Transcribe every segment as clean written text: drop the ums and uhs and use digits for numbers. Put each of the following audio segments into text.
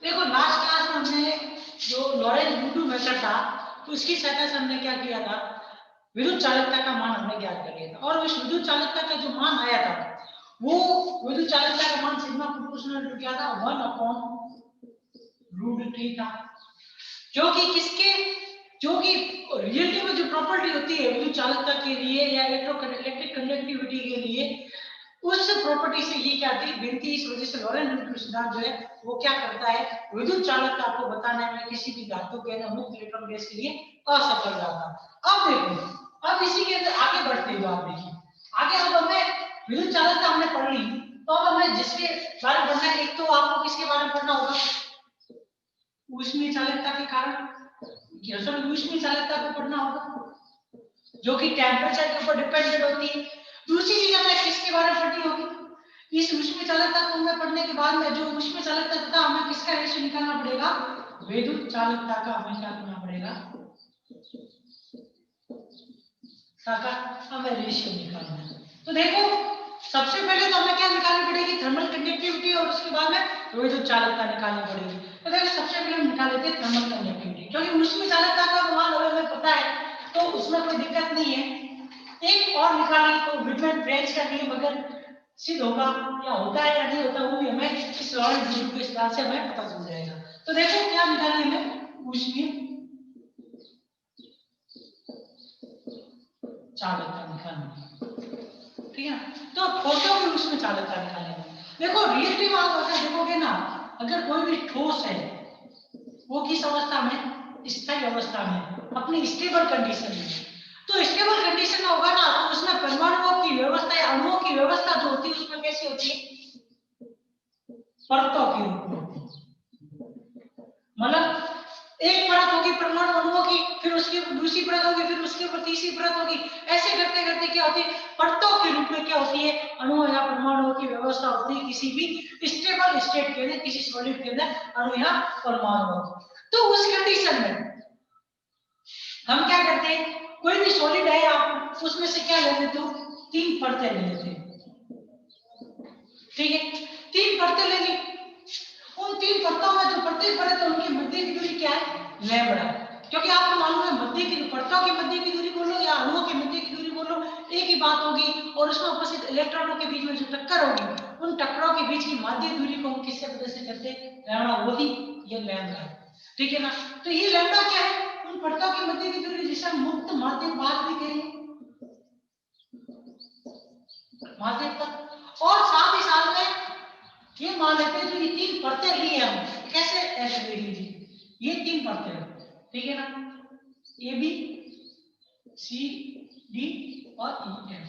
देखो last class में हमने जो लॉरेंट ड्यूटू मेथड था तो उसकी सहायता से हमने क्या किया था, विद्युत चालकता का मान हमने ज्ञात कर लिया था। और उस विद्युत चालकता का जो मान आया था वो विद्युत चालकता का मान सिग्मा प्रोपोर्शनल टू क्या था 1/√3 था, जो कि किसके, जो कि रियलिटी में जो प्रॉपर्टी होती है विद्युत चालकता के लिए या इलेक्ट्रिक कंडक्टिविटी के लिए, उस प्रॉपर्टी से ये क्या थी बनती। इस वजह से लॉरेंट ड्यूटू सिद्धांत जो है वो क्या करता है, विद्युत चालकता को बताने में किसी भी धातु के अंदर मुक्त इलेक्ट्रॉन गैस के लिए असफल रहा। अब देखो, अब इसी के अंदर आगे बढ़ते हुए आप देखिए, आगे अब हमें विद्युत चालकता हमने पढ़ ली, तो अब हमें जिसके बारे में पढ़ना है, एक तो आपको किसके बारे में पढ़ना होगा, ऊष्मीय चालकता के कारण, ऊष्मीय चालकता को पढ़ना होगा जो कि टेम्परेचर के ऊपर डिपेंडेंट होती है। दूसरी चीज हमें किसके बारे में पढ़नी होगी, इस ऊष्मीय चालकता को हमें पढ़ने के बाद में जो ऊष्मीय चालकता था हमें किसका रेशियो निकालना पड़ेगा, विद्युत चालकता का हमें क्या करना पड़ेगा, हमें रेशियो निकालना है। तो देखो सबसे पहले तो हमें क्या निकालनी पड़ेगी, थर्मल कंडक्टिविटी, और उसके बाद में विद्युत चालकता निकालनी पड़ेगी। तो देखो सबसे पहले हम निकाल लेते हैं थर्मल कंडक्टिविटी, क्योंकि ऊष्मीय चालकता का मान हमें पता है तो उसमें कोई दिक्कत नहीं है। एक और निकालें तो विटमैन ब्रेंच का नियम अगर सिद्ध होगा या होता है या नहीं होता वो भी हमें इस लॉरेंट ड्यूटू के सिद्धांत से हमें पता चल जाएगा। तो देखो क्या निकालने में, ऊष्मीय चालकता निकालनी, ठीक है। तो फोटो की उसमें चालकता निकालनी है। देखो रिएक्टिव आप अगर देखोगे ना, अगर कोई भी ठोस है वो किस अवस्था में, स्थायी अवस्था में, अपनी स्टेबल कंडीशन में, तो स्टेबल कंडीशन में होगा ना तो उसमें परमाणुओं की व्यवस्था या अणुओं की व्यवस्था जो होती है उसमें कैसी होती है, परतों के रूप में होती है। मतलब एक परत होगी परमाणु अणुओं की, फिर उसकी दूसरी परत होगी, फिर उसके ऊपर तीसरी परत होगी, ऐसे करते करते क्या होती है, परतों के रूप में क्या होती है, अणुओं या परमाणुओं की व्यवस्था होती है किसी भी स्टेबल स्टेट के अंदर, किसी सॉलिड के अंदर अणु या परमाणु। तो उस कंडीशन में हम क्या करते हैं, कोई भी सॉलिड है आप उसमें से क्या ले लेते हो, 3 परतें ले लेते हैं, ठीक है। 3 परतें ले ली, उन 3 परतों में जो प्रत्येक परत है उनकी मध्य की दूरी क्या है, लैम्बडा, क्योंकि आपको मालूम है मध्य की परतों की मध्य की दूरी बोलो या अणुओं की मध्य की दूरी बोलो एक ही बात होगी, और उसमें उपस्थित इलेक्ट्रॉनों के बीच में जो टक्कर होगी उन टक्करों के बीच की माध्य दूरी को हम किससे प्रदर्शित करते हैं, लैम्बडा, वही ये लैम्बडा है, ठीक है ना। तो ये लैम्बडा क्या है, उन परतों की मध्य की दूरी जिसे हम मुक्त माध्य बात भी करें, माध्य पथ। और साथ ही साथ में ये मान लेते हैं जो ये 3 परतें ली है हम, कैसे ऐसे देख लीजिए, ये 3 परतें हैं, ठीक है ना, ए बी सी डी और ई एफ,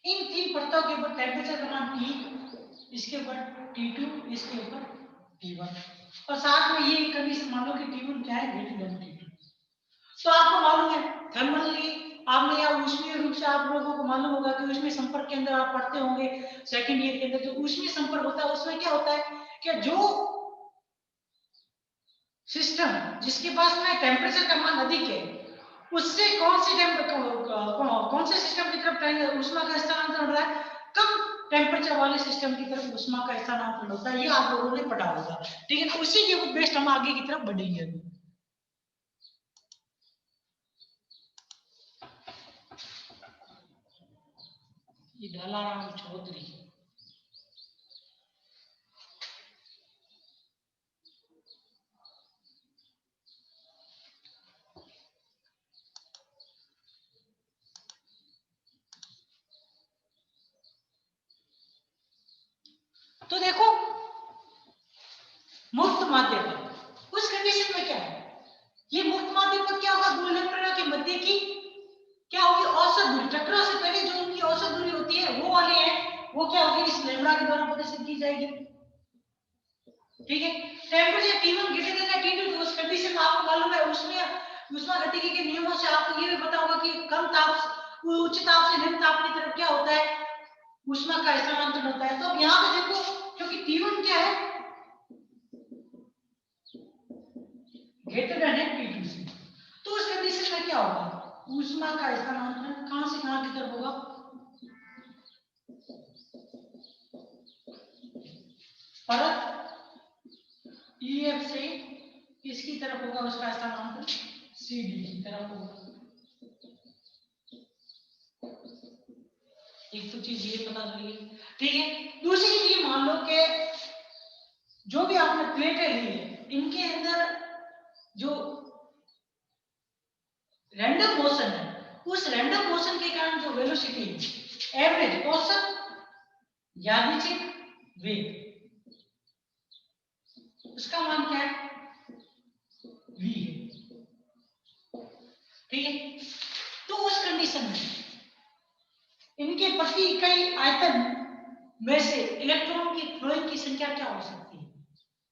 इन 3 परतों के ऊपर टेम्परेचर का मान T, इसके ऊपर T2, इसके ऊपर T1, और साथ में ये कंडीशन मान लो कि T1 क्या है, ग्रेटर देन T2। तो आपको मालूम है थर्मली आपने या ऊष्मीय रूप से आप लोगों को मालूम होगा कि ऊष्मीय संपर्क के अंदर आप पढ़ते होंगे सेकंड ईयर के अंदर, जो ऊष्मीय संपर्क होता है उसमें क्या होता है कि जो सिस्टम जिसके पास में टेम्परेचर का मान अधिक है उससे कौन से सिस्टम की तरफ ऊष्मा का स्थानांतरण हो रहा है, कम टेम्परेचर वाले सिस्टम की तरफ ऊष्मा का स्थानांतरण होता है, ये आप लोगों ने पढ़ा होगा, ठीक है। उसी के बेस्ट हम आगे की तरफ बढ़ेंगे। ये डालाराम चौधरी, तो देखो मुक्त माध्यम उस कंडीशन में क्या है, ये मुक्त माध्यम पर क्या होगा, दो इलेक्ट्रॉनों के मध्य की क्या होगी, औसत दूरी, टकराव से पहले जो उनकी औसत दूरी होती है वो वाली है, वो क्या होगी, इस लैम्बडा के द्वारा प्रदर्शित की जाएगी, ठीक है। Temperature T1 greater than T2, तो उस कंडीशन में आपको मालूम है उसमें ऊष्मागतिकी के नियमों से आपको ये भी पता होगा कि कम ताप उच्च ताप से निम्न ताप की तरफ क्या होता है, ऊष्मा का स्थानांतरण होता है। तो अब यहाँ पे देखो क्योंकि T1 क्या है, ग्रेटर देन है T2 से, तो उस कंडीशन में क्या होगा, ऊष्मा का स्थानांतरण कहां से कहां की तरफ होगा, परत EF से किसकी तरफ होगा उसका स्थानांतर, CD की तरफ होगा। एक तो चीज ये पता चली, ठीक है। दूसरी चीज मान लो कि जो भी आपने प्लेटें ली है इनके अंदर जो रैंडम मोशन है, उस रैंडम मोशन के कारण जो वेलोसिटी एवरेज औसत यादृच्छिक वेग, उसका मान क्या है, v है, ठीक है। तो उस कंडीशन में इनके प्रति इकाई आयतन में से इलेक्ट्रॉन की फ्लोइंग की संख्या क्या हो सकती है।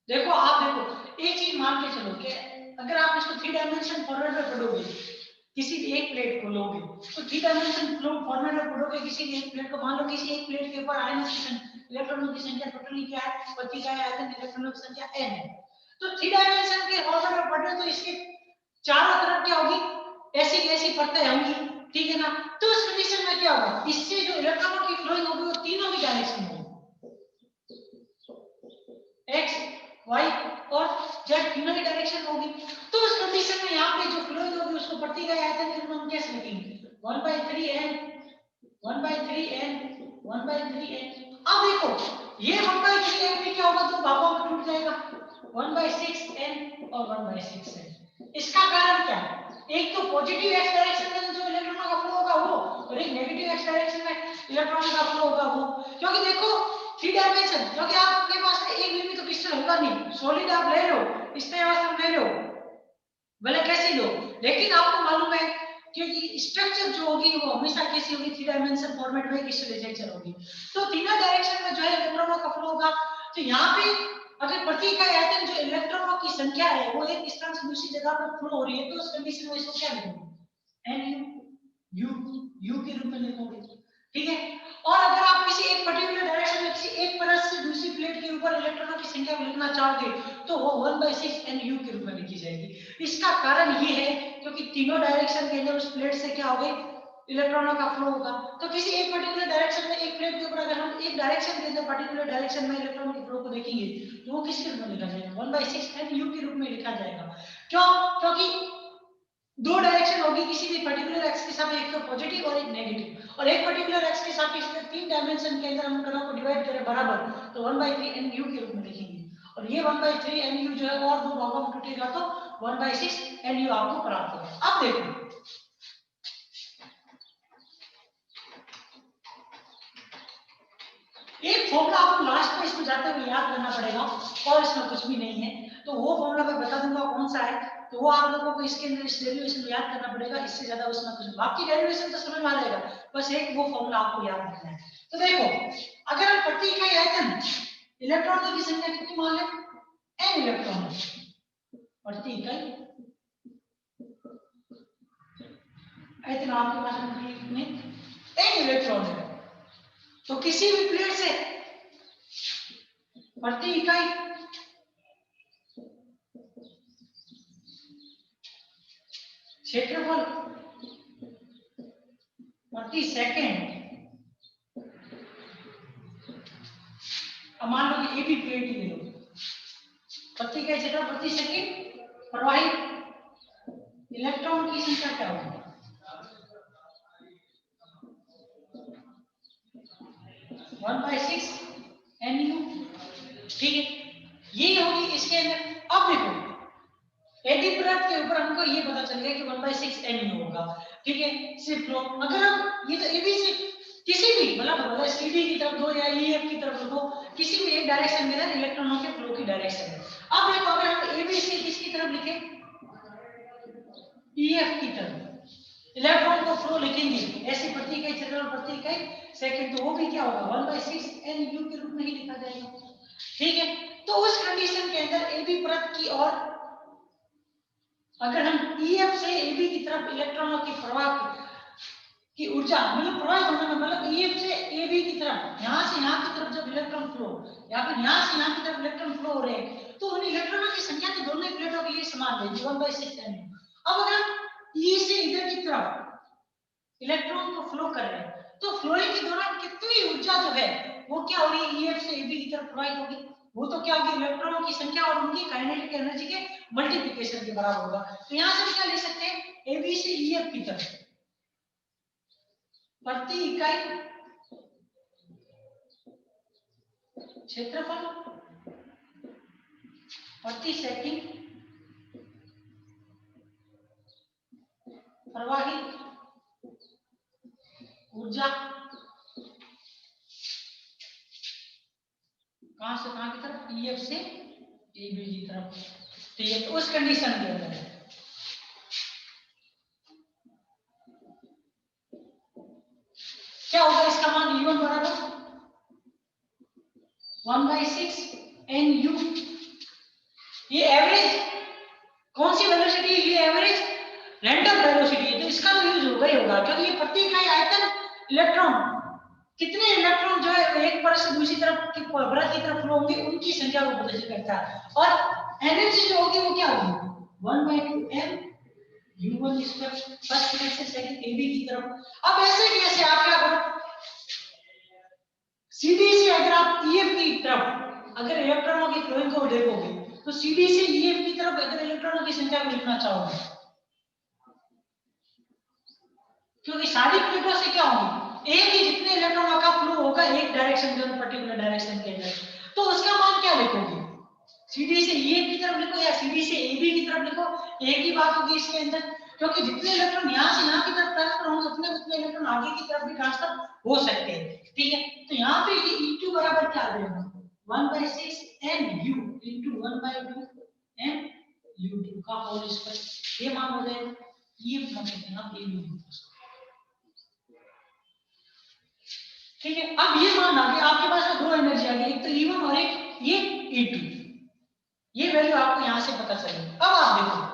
देखो आप देखो एक चीज मान के चलो कि अगर आप इसको 3 डायमेंशन फॉर्मेट में पढ़ोगे, किसी भी एक प्लेट को लोगे तो 3 डायमेंशन फॉर्मेट में पढ़ोगे किसी भी एक प्लेट को, मान लो किसी एक प्लेट के ऊपर आयनों की इलेक्ट्रॉनों की संख्या टोटली क्या है, प्रति इकाई आयतन इलेक्ट्रॉनों की संख्या n है। तो 3 डायमेंशन के फॉर्मेट में पढ़ रहे तो इसके चारों तरफ क्या होगी, ऐसी ऐसी परतें होंगी, ठीक है ना। तो उस कंडीशन में क्या होगा, इससे जो इलेक्ट्रॉनों की फ्लोइंग होगी वो तीनों ही डायरेक्शन में होगी, x y और z तीनों ही डायरेक्शन होगी। तो उस कंडीशन में यहाँ पे जो फ्लोइंग होगी उसको प्रति इकाई आयतन के रूप में हम कैसे लिखेंगे, 1/3n 1/3n 1/3n। अब देखो ये 1/3n में क्या होगा, तो भागों में टूट जाएगा, 1/6n और 1/6n। इसका कारण क्या है, एक तो पॉजिटिव x डायरेक्शन में जो इलेक्ट्रॉनों का फ्लो होगा वो, और एक नेगेटिव x डायरेक्शन में इलेक्ट्रॉनों का फ्लो होगा वो। क्योंकि देखो 3 डायमेंशन, क्योंकि आपके पास एक भी तो क्रिस्टल होगा नहीं, सॉलिड आप ले लो, इस अवस्था में ले लो, भले कैसे लो, लेकिन आपको मालूम है क्योंकि स्ट्रक्चर जो होगी वो हमेशा कैसी होगी, 3 डायमेंशन फॉर्मेट में क्रिस्टलाइजेशन होगी। तो तीनों डायरेक्शन में जो है इलेक्ट्रॉनों का फ्लो होगा। तो यहाँ पे अगर प्रति इकाई आयतन जो इलेक्ट्रॉनों की संख्या है वो एक स्थान से दूसरी जगह पर फ्लो हो रही है, तो उस कंडीशन में इसको क्या लिखोगे, nu के रूप में लिखोगे, ठीक है। और अगर आप किसी एक पर्टिकुलर डायरेक्शन में किसी एक परत से दूसरी प्लेट के ऊपर इलेक्ट्रॉनों की संख्या को लिखना चाहोगे तो वो 1/6nu के रूप में लिखी जाएगी। इसका कारण ये है क्योंकि तीनों डायरेक्शन के अंदर उस प्लेट से क्या होगा, इलेक्ट्रॉनों का फ्लो होगा। तो किसी एक पर्टिकुलर डायरेक्शन में एक प्लेट के ऊपर अगर हम एक डायरेक्शन के अंदर पर्टिकुलर डायरेक्शन में इलेक्ट्रॉन के फ्लो को देखेंगे तो वो किसके रूप में लिखा जाएगा, 1/6nu के रूप में लिखा जाएगा। क्यों, क्योंकि दो डायरेक्शन होगी किसी भी पर्टिकुलर एक्स के साथ, एक तो पॉजिटिव और एक नेगेटिव, और एक पर्टिकुलर एक्स के साथ इसमें 3 डायमेंशन के अंदर हम कणों को डिवाइड करें बराबर तो 1/3nu के रूप में लिखेंगे। और ये 1/3nu जो है और दो भागों में टूटेगा तो 1/6nu आपको प्राप्त होगा। अब देखो एक फॉर्मूला आपको लास्ट में इसको जाते हुए याद करना पड़ेगा और इसमें कुछ भी नहीं है, तो वो फॉर्मूला मैं बता दूंगा कौन सा है, तो वो आप लोगों को इसके अंदर इस डेरिवेशन को याद करना पड़ेगा, इससे ज्यादा उसमें कुछ, बाकी डेरिवेशन तो समझ में आ जाएगा, बस एक वो फॉर्मूला आपको याद रखना है। तो देखो अगर हम प्रति इकाई आयतन इलेक्ट्रॉनों की संख्या कितनी मान लें, n इलेक्ट्रॉन प्रति इकाई आयतन, आपके पास में n इलेक्ट्रॉन है, तो किसी भी प्लेट से प्रति इकाई क्षेत्रफल प्रति सेकंड, अब मान लो कि ए भी प्लेट ही ले लो, प्रति इकाई क्षेत्रफल प्रति सेकंड प्रवाहित इलेक्ट्रॉन की संख्या क्या होगी, 1/6nu, ठीक है, ये होगी इसके अंदर। अब देखो एडी परत के ऊपर हमको ये पता चल गया कि 1/6nu होगा, ठीक है। सिर्फ फ्लो अगर हम ये तो एबी से किसी भी मतलब सीडी की तरफ दो या ईएफ की तरफ दो, किसी भी एक डायरेक्शन में ना इलेक्ट्रॉनों के फ्लो की डायरेक्शन में। अब देखो अगर हम एबी से किसकी तरफ लिखें, ईएफ की तरफ इलेक्ट्रॉन को फ्लो लिखेंगे ऐसे प्रति इकाई क्षेत्रफल प्रति इकाई सेकंड, तो वो भी क्या होगा 1/6nu के रूप में ही लिखा जाएगा, ठीक है। तो उस कंडीशन के अंदर एबी परत की और अगर हम ईएफ से एबी की तरफ इलेक्ट्रॉनों की प्रवाह की ऊर्जा मतलब प्रवाह होने का मतलब ईएफ से एबी की तरफ, यहां से यहां की तरफ जब इलेक्ट्रॉन फ्लो या फिर यहां से यहां की तरफ इलेक्ट्रॉन फ्लो हो रहे हैं तो उन इलेक्ट्रॉनों की संख्या तो दोनों ही प्लेटों के लिए समान रहेगी 1/6nu। अब अगर हम ई से इधर की तरफ इलेक्ट्रॉन को फ्लो कर रहे हैं तो फ्लोइंग के दौरान कितनी ऊर्जा जो है वो क्या हो रही है, ईएफ से एबी की तरफ प्रवाहित होगी, वो तो क्या होगी, इलेक्ट्रॉनों की संख्या और उनकी काइनेटिक एनर्जी के मल्टीप्लिकेशन के बराबर होगा। तो यहां से क्या ले सकते हैं, AB से EF की तरफ प्रति इकाई क्षेत्रफल प्रति सेकंड प्रवाहित ऊर्जा कहां से कहां की तरफ, EF से AB की तरफ। तो ये उस कंडीशन के अंदर है। क्या होगा इसका मान, U1 बराबर 1/6 NU। ये एवरेज कौन सी वेलोसिटी है, ये एवरेज रैंडम वेलोसिटी है, तो इसका तो यूज होगा ही होगा, क्योंकि ये प्रति इकाई आयतन इलेक्ट्रॉन, कितने इलेक्ट्रॉन जो है एक परत से दूसरी तरफ की परत की तरफ फ्लो होंगे उनकी संख्या को प्रदर्शित करता है। और एनर्जी जो होगी वो क्या होगी, 1/2m U1 square first plate से सेकंड AB की तरफ। अब ऐसे कैसे आप क्या करो, सीधी से अगर आप EF की तरफ अगर इलेक्ट्रॉनों की फ्लोइंग को देखोगे तो सीधी से EF की तरफ अगर इलेक्ट्रॉनों की संख्या को लिखना चाहोगे, क्योंकि सारी प्लेटों से क्या होगी, एक ही जितने इलेक्ट्रॉनों का फ्लो होगा एक डायरेक्शन के अंदर, पर्टिकुलर डायरेक्शन के अंदर, तो उसका मान क्या लिखोगे, सीधी से EF की तरफ लिखो या सीधी से AB की तरफ लिखो, एक ही बात होगी इसके अंदर, क्योंकि जितने इलेक्ट्रॉन यहाँ से यहाँ की तरफ ट्रांसफर होंगे उतने उतने इलेक्ट्रॉन आगे की तरफ भी ट्रांसफर हो सकते हैं। ठीक है, तो यहाँ पे ये E2 बराबर क्या आ जाएगा, 1/6 NU into 1/2 MU2 का होल स्क्वायर, ये मान हो जाएगा। EF मतलब ना AB। ठीक है, अब ये मान आ गया आपके पास दो एनर्जी आ गई, एक तो E1 और एक ये E2, ये वैल्यू आपको यहां से पता चलेगी। अब आप देखो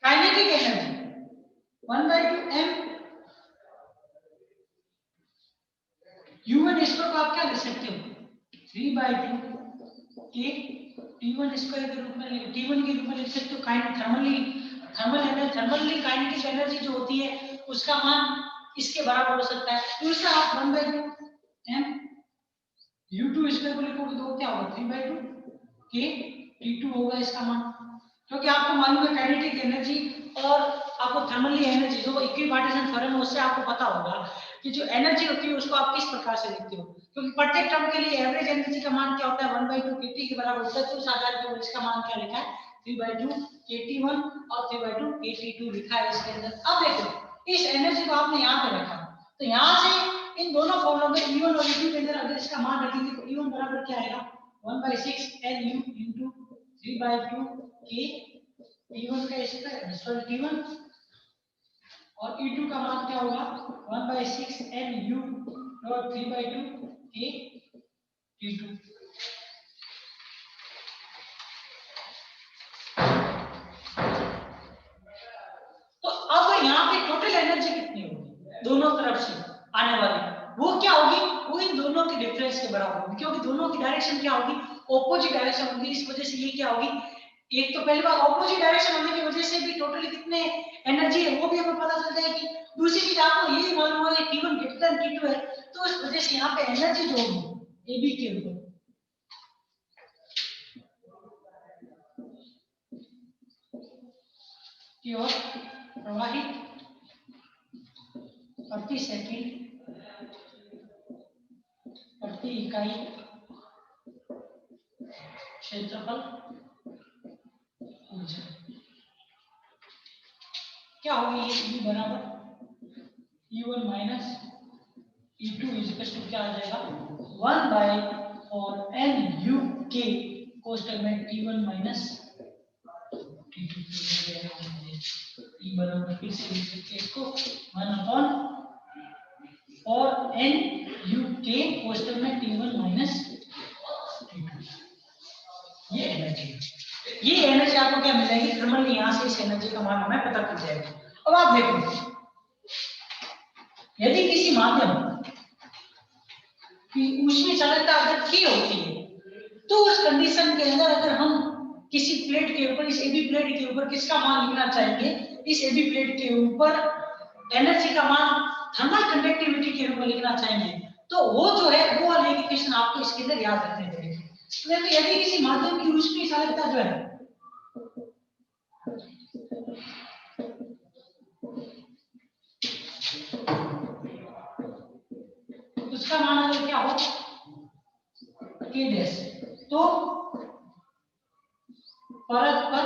kinetic energy 1/2m U1 square को आप क्या लिख सकते हो, 3/2 के T1 स्क्वायर के रूप में, T1 के रूप में लिख सकते हो। थर्मली काइनेटिक एनर्जी जो होती है उसका मान इसके बराबर हो सकता है, तो इसका आप 1/2m U2 स्क्वायर को लिखोगे तो क्या होगा, 3/2 के T2 होगा इसका मान, क्योंकि आपको मालूम है काइनेटिक एनर्जी और आपको थर्मली एनर्जी जो इक्विपार्टीशन थ्योरम है उससे आपको पता होगा कि जो एनर्जी होती है उसको आप किस प्रकार से लिखते हो, क्योंकि प्रत्येक टर्म के लिए एवरेज एनर्जी का मान क्या होता है, 1/2 kT के बराबर होता है। तो उस आधार पर इसका मान क्या लिखा है, 3/2 kT1 और 3/2 kT2 लिखा है इसके अंदर। अब देखो इस एनर्जी को आपने यहाँ पे रखा, तो यहाँ से इन दोनों फॉर्मूलों में E1 और E2 के अंदर अगर इसका मान रखेंगे तो E1 बराबर क्या आएगा, 1/6 NU into 3/2 k T1 का स्क्वायर सॉरी T1 और E2 का मान क्या होगा, 1/6 NU और 3/2 k T2। तो अब यहाँ पे टोटल एनर्जी कितनी होगी दोनों तरफ से आने वाली, वो क्या होगी, वो इन दोनों के डिफरेंस के बराबर होगी, क्योंकि दोनों की डायरेक्शन क्या होगी, ऑपोजिट डायरेक्शन होगी। इस वजह से ये क्या होगी, एक तो पहली बार ऑपोजिट डायरेक्शन होने की वजह से भी टोटली कितने एनर्जी है वो भी हमें पता चल जाएगी। दूसरी चीज आपको ये मालूम होगा कि T1 ग्रेटर देन T2 है, तो इस वजह से यहाँ पे एनर्जी जो होगी AB के ऊपर की ओर प्रवाहित प्रति सेकंड प्रति इकाई क्षेत्रफल ऊर्जा क्या होगी, ये E बराबर E1 minus E2 equal to क्या आ जाएगा, 1/4NU के कोष्टक में T1 माइनस T2 E बराबर फिर से लिख सकते हैं इसको 1/4NU के कोष्टक में T1 माइनस T2। ये एनर्जी आपको क्या मिल जाएगी, थर्मली यहाँ से इस एनर्जी का मान हमें पता चल जाएगा। अब आप देखो, यदि किसी माध्यम की ऊष्मीय चालकता अगर K होती है, तो उस कंडीशन के अंदर अगर हम किसी प्लेट के ऊपर, इस AB प्लेट के ऊपर किसका मान लिखना चाहेंगे, इस AB प्लेट के ऊपर एनर्जी का मान थर्मल कंडक्टिविटी के रूप में लिखना चाहेंगे, तो वो जो है वो वाली इक्वेशन आपको इसके अंदर याद रखनी पड़ेगी। तो यदि किसी माध्यम की ऊष्मीय चालकता जो है उसका मान अगर क्या हो K डैश, तो परत पर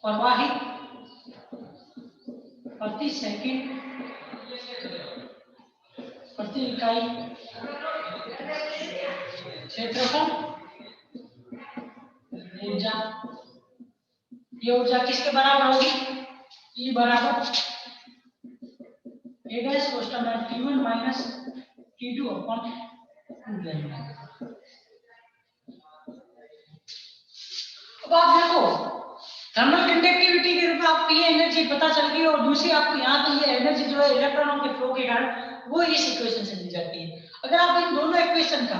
प्रवाहित प्रति सेकंड प्रति इकाई क्षेत्रफल ऊर्जा, ये ऊर्जा किसके बराबर होगी, E बराबर A डैश कोष्टक में T1 minus T2 upon 2 lambda. अब आप देखो, थर्मल कंडक्टिविटी के रूप में आपको ये एनर्जी पता चल गई, और दूसरी आपको यहाँ पे ये एनर्जी जो है इलेक्ट्रॉनों के फ्लो के कारण वो इस इक्वेशन से मिल जाती है। अगर आप इन दोनों इक्वेशन का,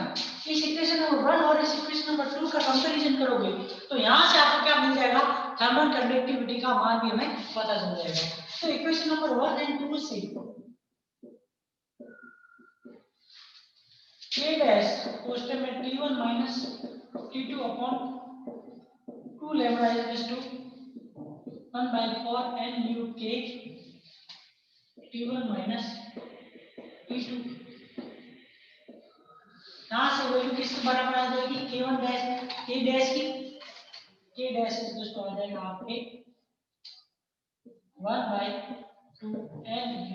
इस इक्वेशन नंबर 1 और इस इक्वेशन नंबर 2 का कंपैरिजन करोगे, तो यहाँ से आपको क्या मिल जाएगा, थर्मल कंडक्टिविटी का मान भी हमें पता चल जाएगा। तो इक्वेशन नंबर 1 एंड 2 से K डैश कोष्टक में T1 minus T2 upon 2 lambda is to 1/4 nu K T1 minus T2। यहाँ से वैल्यू किसके बराबर आ जाएगी, K1 डैश, K डैश की, K डैश इज टू आ जाएगा आपके 1/2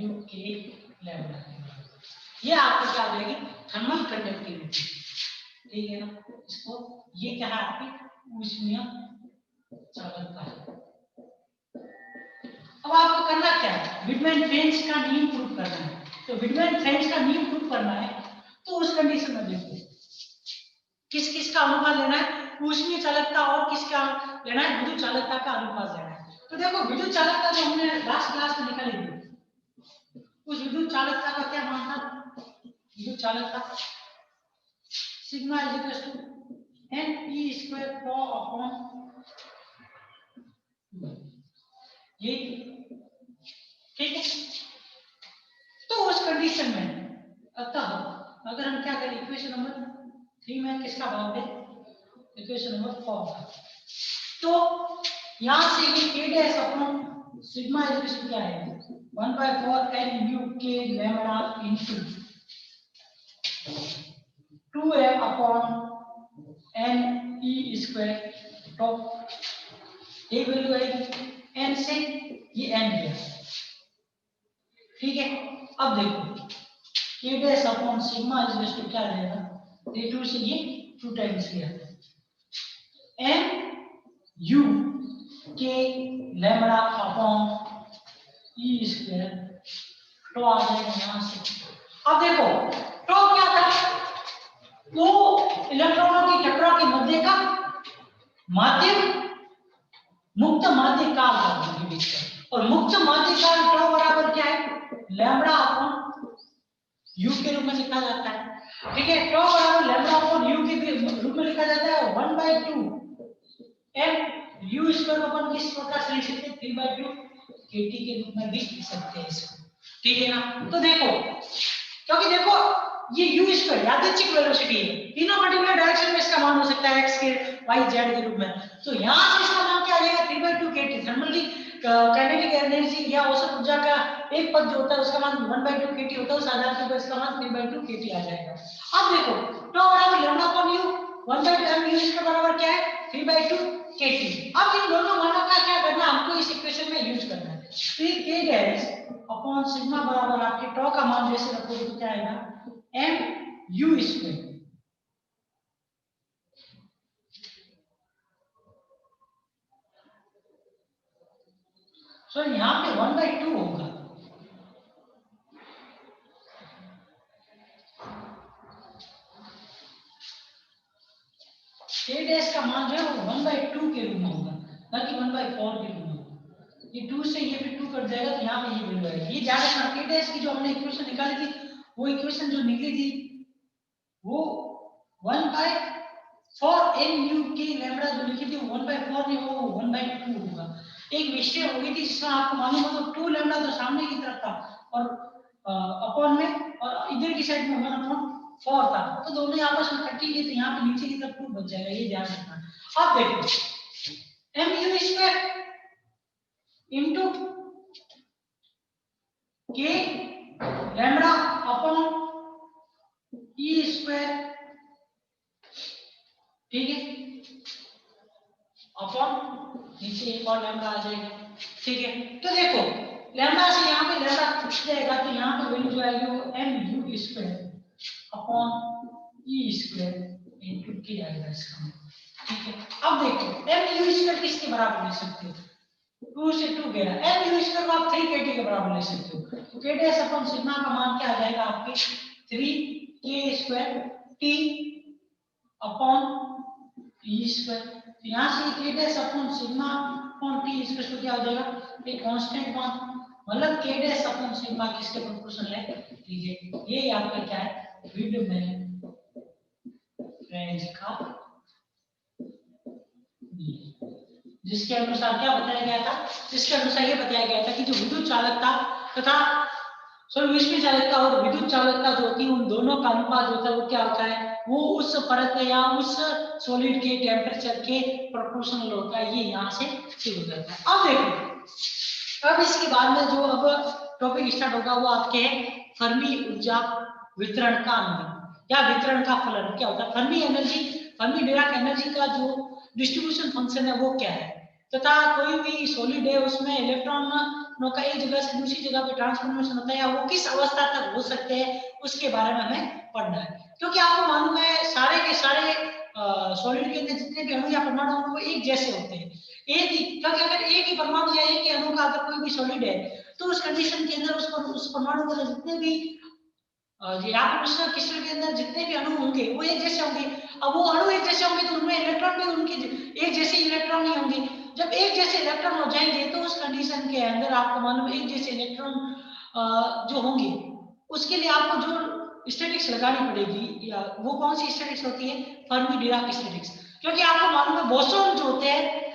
nu K लैम्डा। ये आपको क्या देगी, थर्मल कंडक्टिविटी, ठीक है ना। इसको ये क्या है आपकी ऊष्मीय चालकता है। अब आपको करना क्या है, विडमैन फ्रेंच का नियम प्रूव करना है। तो विडमैन फ्रेंच का नियम प्रूव करना है, तो उस कंडीशन में देखो किस किस का अनुपात लेना है, ऊष्मीय चालकता और किसका लेना है, विद्युत चालकता का अनुपात लेना है। तो देखो विद्युत चालकता जो हमने लास्ट क्लास में निकाली थी, उस विद्युत चालकता का क्या मान था, विद्युत चालकता sigma is equal to n e² tau upon ये, ठीक है। तो उस कंडीशन में अतः अगर हम क्या करें, इक्वेशन नंबर 3 में किसका भाग है, इक्वेशन नंबर 4 का, तो यहां से ये K dash upon sigma is equal to क्या है, 1/4 nu K lambda into 2m upon n e² tau, ये वैल्यू आएगी n से, ये n है, ठीक है। अब देखो K dash upon sigma is equal to क्या रहेगा, A2 से ये 2 टाइम्स किया m u K lambda upon e² तो आ जाएगा यहां से। अब देखो तो क्या था, तो इलेक्ट्रॉनों की टकराव के मध्य का माध्यम मुक्त माध्य काल का बीच का, और मुक्त माध्य काल टॉ बराबर क्या है, लैम्डा अपॉन यू के रूप में लिखा जाता है, ठीक है। टॉ बराबर लैम्डा अपॉन यू के रूप में लिखा जाता है, 1/2 m u स्क्वायर अपॉन किस प्रकार से लिख सकते हैं, 3/2 kT के रूप में भी लिख सकते हैं इसको, ठीक है ना। तो देखो, क्योंकि देखो ये u स्क्वायर यादृच्छिक वेलोसिटी है, तीनों पर्टिकुलर डायरेक्शन में इसका मान हो सकता है x के y z के रूप में, तो यहां से इसका मान क्या आ जाएगा, 3/2 kT थर्मली काइनेटिक एनर्जी या औसत ऊर्जा का एक पद जो होता है उसका मान 1/2 kT होता है, उस आधार के ऊपर इसका मान 3/2 kT आ जाएगा। अब देखो टॉ बराबर lambda upon u, 1/2 m u इसके बराबर क्या है, 3/2 kT। अब इन दोनों मानों का क्या करना, हमको इस इक्वेशन में यूज करना है। तो ये K डैश अपॉन सिग्मा बराबर आपके टॉ का मान जैसे रखोगे तो क्या आएगा, m u स्क्वायर, सो यहाँ पे 1/2 होगा, K डैश का मान जो है वो 1/2 के रूप में होगा, ना कि 1/2 2 से ये फिर 2 कट जाएगा तो यहाँ पे ये वैल्यू आएगी। ये ध्यान रखना k डैश की जो हमने इक्वेशन निकाली थी वो इक्वेशन जो निकली थी वो 1/4 nu k लैम्बडा जो लिखी थी 1/4 नहीं वो 1/2 होगा। एक मिस्टेक हो गई थी जिसमें आपको मालूम हो तो 2 लैम्बडा तो सामने की तरफ था और अपॉन में और इधर की साइड में 1/4 था, तो दोनों आपस में कटेंगे तो यहाँ पे नीचे की तरफ 2 बच जाएगा, ये ध्यान रखना। अब देखो mu square into k lambda upon e square, ठीक है, अपॉन नीचे एक और लैम्बडा आ जाएगा, ठीक है। तो देखो लैम्बडा से यहाँ पे लैम्बडा कुछ जाएगा तो यहाँ पे वैल्यू जो आएगी वो mu square upon e square into k आएगा इसका, ठीक है। अब देखो mu स्क्वायर किसके बराबर ले सकते हो, 2 से 2 गया, mu स्क्वायर को आप 3kt के बराबर ले सकते हो, तो k डैश अपॉन सिग्मा का मान क्या आ जाएगा आपके 3k square t upon e square. तो यहाँ से k dash upon sigma upon t equal to क्या हो जाएगा, एक कांस्टेंट मान, मतलब k डैश अपॉन सिग्मा किसके प्रोपोर्शनल है, ठीक है। ये आपका क्या है, विड में रेंज का जिसके अनुसार क्या बताया गया था, जिसके अनुसार ये बताया गया था कि जो विद्युत चालकता तथा विश्व चालकता और विद्युत चालकता जो होती है उन दोनों का अनुपात जो होता है वो क्या होता है, वो उस परत या उस सॉलिड के टेम्परेचर के प्रोपोर्शनल होता है, ये यहाँ से शुरू हो जाता है। अब देखो अब इसके बाद में जो अब टॉपिक स्टार्ट होगा वो आपके है फर्मी ऊर्जा वितरण का अनुमान या वितरण का फलन क्या होता है। Fermi energy, Fermi Dirac energy का जो डिस्ट्रीब्यूशन फंक्शन है वो क्या है, तथा कोई भी सॉलिड है उसमें इलेक्ट्रॉनों का एक जगह से दूसरी जगह पे ट्रांसफॉर्मेशन होता है या वो किस अवस्था तक हो सकते हैं उसके बारे में हमें पढ़ना है। क्योंकि आपको मालूम है सारे के सारे सॉलिड के अंदर जितने भी अणु या परमाणु वो एक जैसे होते हैं, एक ही, क्योंकि अगर एक ही परमाणु या एक ही अणु का अगर कोई भी सॉलिड है तो उस कंडीशन के अंदर उस परमाणु के अंदर जितने भी या फिर उस क्रिस्टल के अंदर जितने भी अणु होंगे वो एक जैसे होंगे। अब वो अणु एक जैसे होंगे तो उनमें इलेक्ट्रॉन भी उनके एक जैसे इलेक्ट्रॉन नहीं होंगे। जब एक जैसे इलेक्ट्रॉन हो जाएंगे तो उस कंडीशन के अंदर आपको मालूम है एक जैसे इलेक्ट्रॉन जो होंगे उसके लिए आपको जो स्टैटिक्स लगानी पड़ेगी या वो कौन सी स्टैटिक्स होती है, फर्मी डिराक स्टैटिक्स। क्योंकि आपको मालूम है बोसोन जो होते हैं,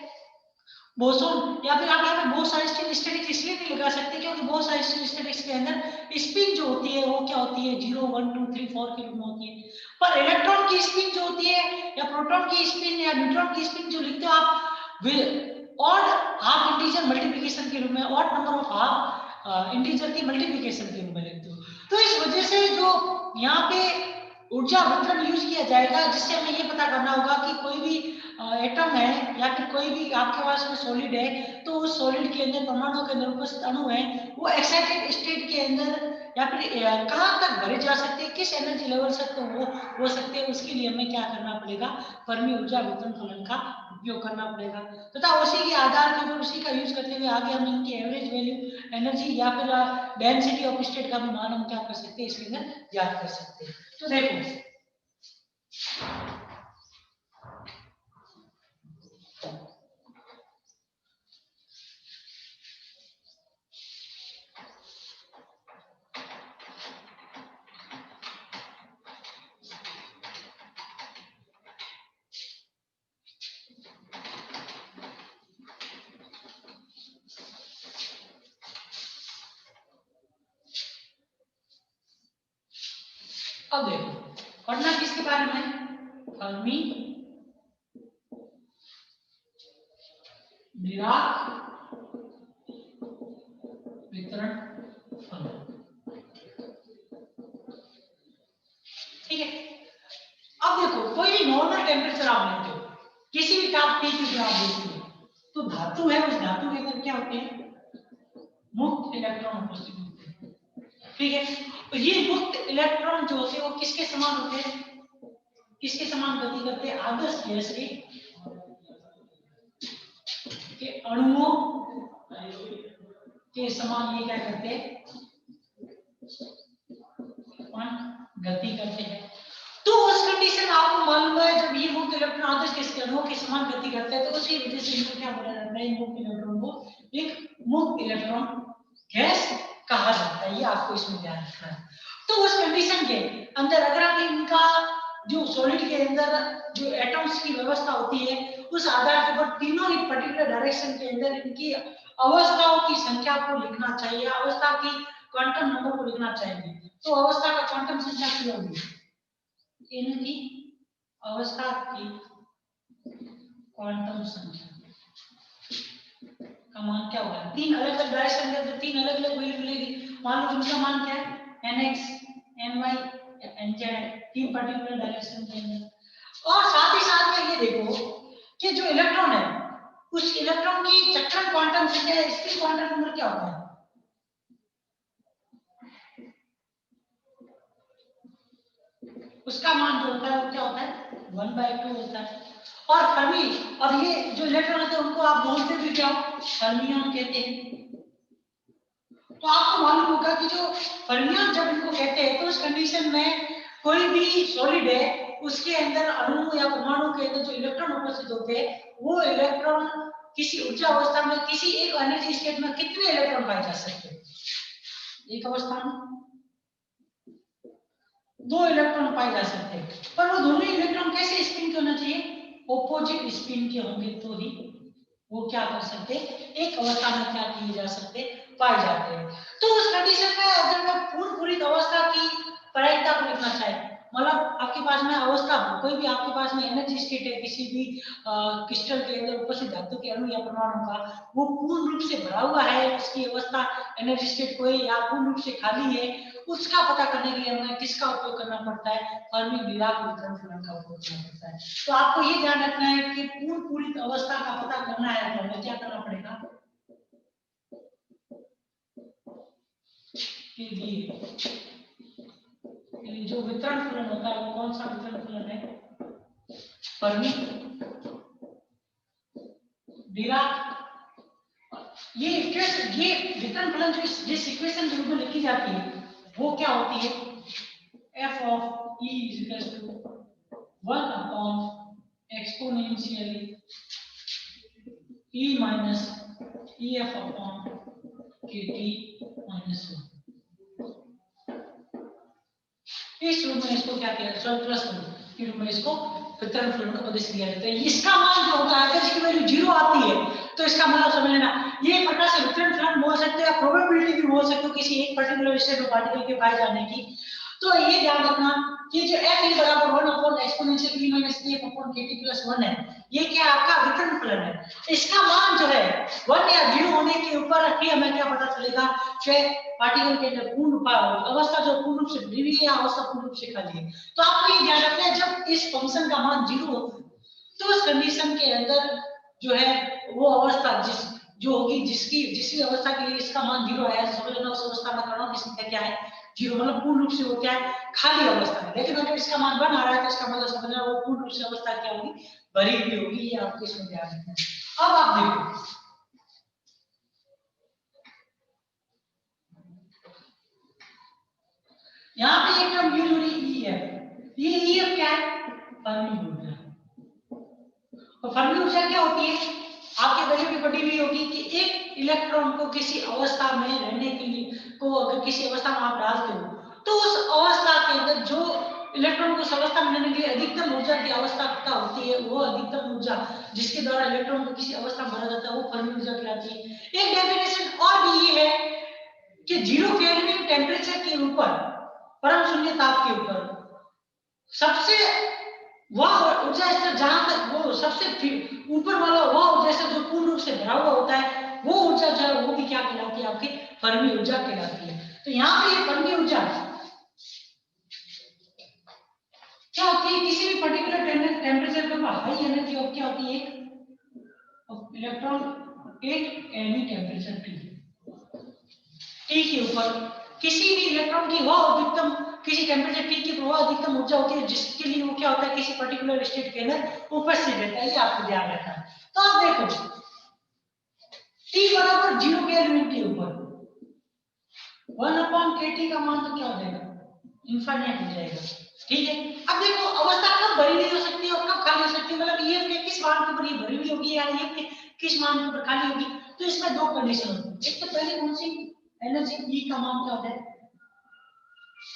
बोसोन या फिर आप यहाँ पे बहुत सारे स्टैटिक्स इसलिए नहीं लगा सकते क्योंकि बहुत सारे स्टैटिक्स के अंदर स्पिन जो होती है वो क्या होती है 0 1 2 3 4 के रूप में होती है, पर इलेक्ट्रॉन की स्पिन जो होती है या प्रोटॉन की स्पिन या न्यूट्रॉन की स्पिन जो लिखते हो आप ऑड हाफ इंटीजर मल्टीप्लिकेशन के रूप में, odd number of half integer की मल्टीप्लिकेशन के रूप में लिखते हो। तो इस वजह से जो यहाँ पे ऊर्जा वितरण यूज किया जाएगा जिससे हमें ये पता करना होगा कि कोई भी एटम है या फिर कोई भी आपके पास में सॉलिड है तो उस सॉलिड के अंदर परमाणु के अंदर उपस्थित अणु है वो एक्साइटेड स्टेट के अंदर या फिर कहाँ तक भरे जा सकते हैं, किस एनर्जी लेवल तक तो वो हो सकते हैं, उसके लिए हमें क्या करना पड़ेगा, फर्मी ऊर्जा वितरण फलन का उपयोग करना पड़ेगा तथा उसी के आधार के ऊपर उसी का यूज करते हुए आगे हम इनकी एवरेज वैल्यू एनर्जी या फिर डेंसिटी ऑफ स्टेट का भी मान हम क्या कर सकते हैं इसके अंदर ज्ञात कर सकते हैं। तो देखो अब देखो पढ़ना किसके बारे में, फर्मी डिराक वितरण फलन, ठीक है। अब देखो कोई भी नॉर्मल टेम्परेचर आप लेते हो, किसी भी तापमान आप देखते हो तो धातु है, उस धातु के अंदर क्या होते हैं, मुक्त इलेक्ट्रॉन उपस्थित होते हैं, ठीक है। तो ये मुक्त इलेक्ट्रॉन जो होते हैं वो किसके समान होते हैं, किसके समान गति करते हैं, आदर्श गैस के अणुओं के समान ये क्या करते हैं, गति करते हैं। तो उस कंडीशन आपको मालूम है जब ये मुक्त इलेक्ट्रॉन आदर्श गैस के अणुओं के समान गति करते हैं तो उसी वजह से इनको क्या बोला जाता है, मुक्त इलेक्ट्रॉन को एक मुक्त इलेक्ट्रॉन गैस कहा जाता है, ये आपको इसमें ध्यान रखना है। तो उस कंडीशन के अंदर अगर आप इनका जो सॉलिड के अंदर जो एटम्स की व्यवस्था होती है उस आधार के ऊपर तीनों ही पर्टिकुलर डायरेक्शन के अंदर इनकी अवस्थाओं की संख्या को लिखना चाहिए, अवस्था की क्वांटम नंबर को लिखना चाहिए। तो अवस्था का क्वांटम संख्या क्या होगी, इनकी अवस्था की क्वांटम संख्या का मान क्या होगा, तीन अलग अलग डायरेक्शन के अंदर तीन अलग अलग वैल्यू मिलेगी। मान लो इनका मान क्या है, nx ny या nz, तीन पर्टिकुलर डायरेक्शन के अंदर। और साथ ही साथ में ये देखो कि जो इलेक्ट्रॉन है उस इलेक्ट्रॉन की चक्रण क्वांटम संख्या, स्पिन क्वांटम नंबर क्या होता है, उसका मान जो होता है वो क्या होता है 1/2 होता है। और फर्मी, और ये जो इलेक्ट्रॉन होते हैं उनको आप बोलते भी क्या, फर्मियन कहते हैं। तो आपको मालूम होगा कि जो फर्मियन जब इनको कहते हैं तो उस कंडीशन में कोई भी सॉलिड है उसके अंदर अणु या परमाणु के अंदर जो इलेक्ट्रॉन उपस्थित होते हैं वो इलेक्ट्रॉन किसी ऊर्जा अवस्था में किसी एक एनर्जी स्टेट में कितने इलेक्ट्रॉन पाए जा सकते हैं, एक अवस्था में 2 इलेक्ट्रॉन पाए जा सकते हैं। पर वो दोनों इलेक्ट्रॉन कैसे स्पिन के होना चाहिए, ऑपोजिट स्पिन के होंगे तो ही वो क्या कर सकते, एक अवस्था में क्या किए जा सकते, पाए जाते हैं। तो उस कंडीशन में अगर मैं पूरी अवस्था की प्रायिकता को लिखना चाहे, मतलब आपके पास में अवस्था कोई भी आपके पास में एनर्जी स्टेट है किसी भी क्रिस्टल के अंदर उपस्थित धातु के अणु या परमाणु का, वो पूर्ण रूप से भरा हुआ है, उसकी अवस्था एनर्जी स्टेट कोई या पूर्ण रूप से खाली है, उसका पता करने के लिए हमें किसका उपयोग करना पड़ता है, फर्मी डिराक वितरण फलन का उपयोग करना पड़ता है। तो आपको ये ध्यान रखना है कि पूरी अवस्था का पता करना है तो हमें क्या करना पड़ेगा, कि जो वितरण फलन होता है वो कौन सा वितरण फलन है, फर्मी डिराक। ये वितरण फलन जो जिस इक्वेशन के रूप में लिखी जाती है वो क्या होती है, f of e is equals to 1 upon exponentially e minus ef upon kt minus 1। इस रूप में इसको क्या किया जाता है, प्लस के रूप में इसको वितरण फलन का प्रदर्शित किया जाता है। इसका मान जो होता है अगर इसकी वैल्यू 0 आती है तो इसका मतलब समझ लेना ये प्रकार से वितरण फलन बोल सकते हैं, प्रोबेबिलिटी भी बोल सकते हो किसी एक पर्टिकुलर स्टेट ऑफ पार्टिकल के पाए जाने की। तो ये ध्यान रखना कि जो f e बराबर 1 upon exponential e minus ef upon kt plus 1 है, ये क्या आपका वितरण फलन है। इसका मान जो है 1 या 0 होने के ऊपर ही हमें क्या पता चलेगा कि पार्टिकल के अंदर पूर्ण अवस्था जो पूर्ण रूप से भरी हुई है या अवस्था पूर्ण रूप से खाली है। तो आपको ये ध्यान रखना है जब इस फंक्शन का मान 0 हो तो उस कंडीशन के अंदर जो है वो अवस्था जो होगी जिस अवस्था के लिए इसका मान 0 आया समझ लेना उस अवस्था में करना की संख्या क्या है 0, मतलब पूर्ण रूप से वो क्या है खाली अवस्था है। लेकिन अगर इसका मान 1 आ रहा है तो इसका मतलब समझना वो पूर्ण रूप से अवस्था क्या होगी, भरी हुई होगी। ये आपको इसमें ध्यान रखना है। अब आप देखो यहाँ पे एक टर्म यूज हो रही है, ये EF क्या है, फर्मी ऊर्जा। तो फर्मी ऊर्जा क्या होती है, आपके बच्चों की पढ़ी हुई होगी कि एक इलेक्ट्रॉन को किसी अवस्था में रहने के लिए को अगर किसी अवस्था में आप डालते हो तो उस अवस्था के अंदर जो इलेक्ट्रॉन को उस अवस्था में रहने के लिए अधिकतम ऊर्जा की आवश्यकता होती है, वो अधिकतम ऊर्जा जिसके द्वारा इलेक्ट्रॉन को किसी अवस्था में भरा जाता है वो फर्मी ऊर्जा कहलाती है। एक डेफिनेशन और भी ये है कि 0 केल्विन टेम्परेचर के ऊपर परम शून्य ताप के ऊपर सबसे वह ऊर्जा स्तर जहां तक वो सबसे ऊपर वाला वह ऊर्जा स्तर जो पूर्ण रूप से भरा हुआ होता है वो ऊर्जा जो है वो भी क्या कहलाती है, आपकी फर्मी ऊर्जा कहलाती है। तो यहाँ पे ये फर्मी ऊर्जा क्या होती है, किसी भी पर्टिकुलर टेम्परेचर पे हाई एनर्जी ऑफ क्या होती है, इलेक्ट्रॉन एक एनी टेम्परेचर टी के ऊपर किसी भी इलेक्ट्रॉन की वह अधिकतम किसी टेम्परेचर टी की वह अधिकतम ऊर्जा होती है जिसके लिए वो क्या होता है किसी पर्टिकुलर स्टेट के अंदर उपस्थित रहता है। ये आपको ध्यान रखना है। तो आप देखो टी बराबर 0 केल्विन के ऊपर 1 अपॉन kt का मान तो क्या हो जाएगा, इनफाइनाइट हो जाएगा। ठीक है, अब देखो अवस्था कब भरी हुई हो सकती है और कब खाली हो सकती है, मतलब ये किस मान के ऊपर ये भरी हुई होगी या ये किस मान के ऊपर खाली होगी। तो इसमें दो कंडीशन होती है। एक तो पहले कौन सी, एनर्जी ई का मान क्या होता है,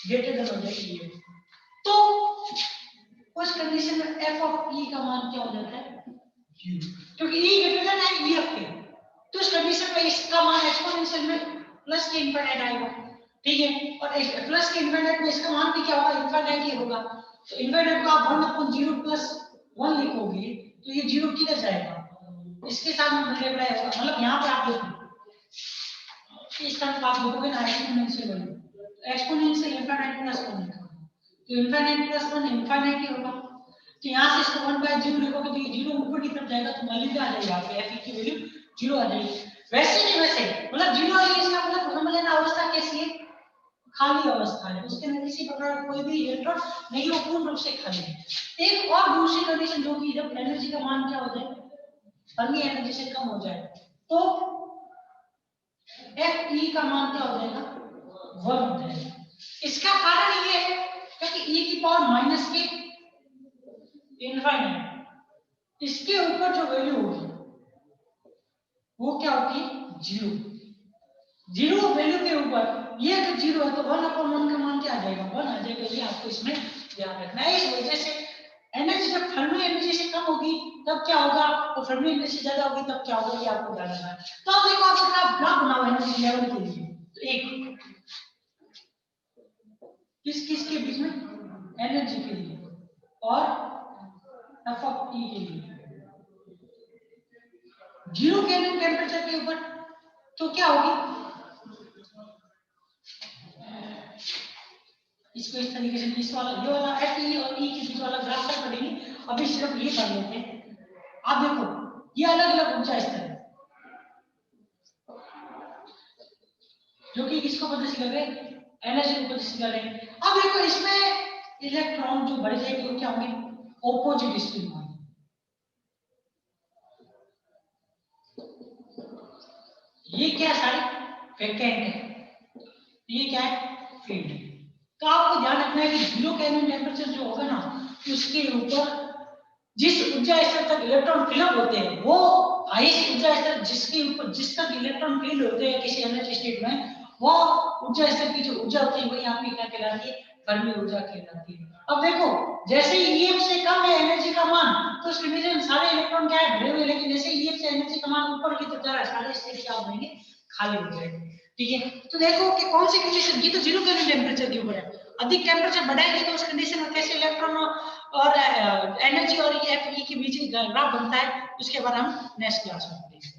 ग्रेटर देन हो जाए ई, तो उस कंडीशन में एफ ऑफ ई का मान क्या हो जाता है, क्योंकि ई ग्रेटर देन है ई एफ के, तो उस कंडीशन में इसका मान एक्सपोनेंशियल में प्लस के इनफिनिट आएगा, ठीक है। और प्लस के इनफिनिट में इसका मान भी क्या होगा, इनफिनिट ही होगा। तो इनफिनिट को आप 1/0 प्लस 1 लिखोगे तो ये 0 किधर जाएगा, इसके साथ मल्टीप्लाई होगा। मतलब यहाँ पे आप देखो इस तरफ आप लिखोगे ना exponential value, exponential infinite plus 1 लिखोगे तो इनफिनिट प्लस 1 इनफिनिट ही होगा। तो यहाँ से इसको 1/0 लिखोगे तो ये 0 ऊपर की तरफ जाएगा तो मल्टीप्लाई आ जाएगा, आपके एफ की वैल्यू 0 आ जाएगी। वैसे नहीं वैसे, मतलब 0 आ गई इसका मतलब हम लेना अवस्था कैसी है, खाली अवस्था है, उसके अंदर किसी प्रकार का कोई भी इलेक्ट्रॉन नहीं, वो पूर्ण रूप से खाली है। एक और दूसरी कंडीशन जो कि जब एनर्जी का मान क्या हो जाए, फर्मी एनर्जी से कम हो जाए, तो एफ ई का मान क्या हो जाएगा, 1 हो जाएगा। इसका कारण ये है क्योंकि e की पावर माइनस के इनफाइनाइट, इसके ऊपर जो वैल्यू होगी वो क्या होगी, 0। 0 वैल्यू के ऊपर ये अगर 0 है तो 1/1 का मान क्या आ जाएगा, 1 आ जाएगा। ये आपको इसमें ध्यान रखना है। इस वजह से एनर्जी जब फर्मी एनर्जी से कम होगी तब क्या होगा, और फर्मी एनर्जी से ज्यादा होगी तब क्या होगा, ये आपको ध्यान रखना है। तो अब देखो आप अपना ग्राफ बनाओ एनर्जी लेवल के लिए, तो एक किस किस के बीच में, एनर्जी के लिए और एफ ऑफ ई के लिए, 0 केल्विन टेम्परेचर के ऊपर तो क्या होगी, इसको इस तरीके से इस वाला ये वाला एफ ई और ई के बीच वाला ग्राफ तक पढ़ेंगे। अभी सिर्फ ये पढ़ लेते हैं। आप देखो ये अलग अलग ऊंचा स्तर है जो कि किसको प्रदर्शित कर रहे हैं, एनर्जी को प्रदर्शित कर रहे हैं। अब देखो इसमें इलेक्ट्रॉन जो बढ़ जाएंगे वो क्या होंगे, ऑपोजिट स्पिन होंगे। ये क्या सारे वैकेंट है, ये क्या है, फील्ड। तो आपको ध्यान रखना है कि 0 केल्विन टेम्परेचर जो होगा ना, उसके ऊपर जिस ऊर्जा स्तर तक इलेक्ट्रॉन फिलअप होते हैं, वो हाईएस्ट ऊर्जा स्तर जिसके ऊपर जिस तक इलेक्ट्रॉन फिल होते हैं किसी एनर्जी स्टेट में, वो ऊर्जा स्तर की जो ऊर्जा होती है वही आपकी क्या कहलाती है, फर्मी ऊर्जा कहलाती है। अब देखो जैसे ही ईएफ से कम है एनर्जी का मान, तो उस कंडीशन में सारे इलेक्ट्रॉन क्या है, भरे हुए, लेकिन जैसे ईएफ से एनर्जी का मान ऊपर की तरफ जा रहा है, सारे स्टेट क्या हो जाएंगे, खाली हो जाएंगे। ठीक है, तो देखो कि कौन सी कंडीशन, ये तो 0 केल्विन टेम्परेचर के ऊपर है। अधिक टेम्परेचर बढ़ाएंगे तो उस कंडीशन में कैसे इलेक्ट्रॉन और एनर्जी और एफ ई के बीच ग्राफ बनता है, उसके बाद हम नेक्स्ट क्लास में पढ़ेंगे।